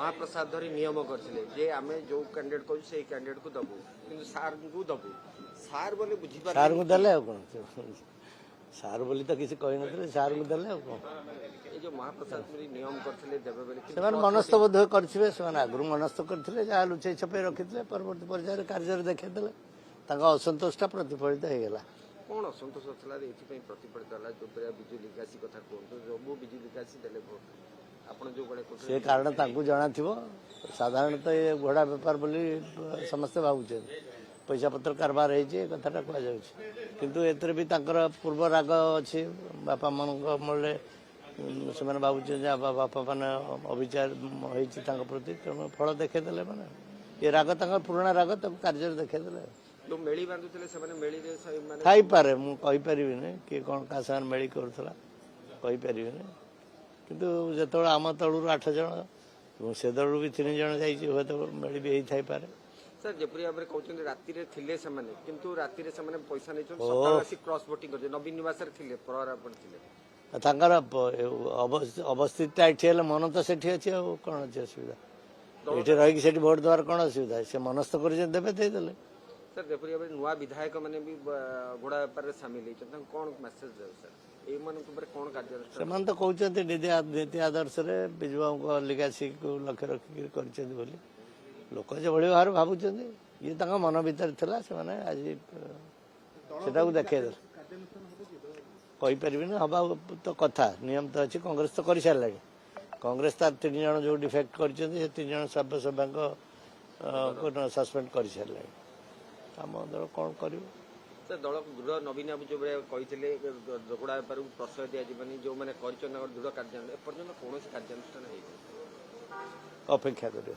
महाप्रसाद धरी नियम करथिले जे आमे जो कैंडिडेट कहू से कैंडिडेट को दबु किंतु सार को दबु सार बोले बुझी पार सार को दले कोन सार बोली तो किसी कहि नथले सार को दले कोन ए जो महाप्रसाद धरी नियम करथिले देबे बोले से मनस्थ बोध करथिबे से आगु मनस्थ करथिले जा लुचै छपे रखिथिले परवर्ती पर्यायर कार्य देखेदेले ताका असंतोषटा प्रतिफलित हे गेला कौन असंतोष होता ये प्रतिफलित है जो बिजु निकासी कथा कहते जो बिजु निकासी देले भोट आपण जो गले से कारण ताकू जणा थिबो साधारणतः ये घोड़ा व्यापार बोली समस्त भावुचे पैसा पत्र कारबार है जे कथाटा कह जाउछ किंतु एतरे भी ताकर पूर्व राग अछि बापा मन मोले से माने भावुचे जे बापा माने अविचार होइछि तांक प्रति फल देखे देले माने ये राग तांक पुराना राग तक कार्य देखे देले जो मेली बांधुले से माने मेली रे माने थाई पारे मु कहि परिबि ने कि कोन का सान मेली करथला कहि परिबि ने किंतु जतोळ आम तळुर 8 जण से दळु भी 3 जण जाईछि हो तो मेली भी हेइ थाई पारे सर जेपरी आबरे कहउछन राति रे थिले से माने किंतु राति रे से माने पैसा नै सकाळसी क्रॉस वोटिंग कर नवीन निवास रे थिले प्रहरा पर थिले तांकर अवस्थित एठी मन तो सेठी अछि कोन अछि असुविधा एठी रहि कि सेठी वोट द्वार कोन असुविधा से मनस्थ कर देबे दे देले सर जेपरी आबरे नुवा विधायक माने भी घोड़ा व्यापार रे शामिल है त कोन मैसेज दे सर ए मन ऊपर कोन कार्य सेमान तो कहउछन नीति आदर्श रे बिजवा को लिगासी को लक्ष्य रखि करछन बोली लोक जे बड़ी बाहर भाबुछन ये तांका मन भीतर थिला से माने आज सेटा को देखे कहि परिबे न हबा तो कथा नियम तो अछि कांग्रेस तो करि सारला कांग्रेस तार 3 जण जो डिफेक्ट करछन से 3 जण सभ्य सभांक को सस्पेंड करि सारला हम दल कौन कर दल दृढ़ नवीन बाबू जो कहते जोगड़ा बेपार प्रश्रय दि जानी जो मैंने दृढ़ कार्यानुष्ठान एपर्तन कौन कार्यानुष्ठान अपेक्षा कर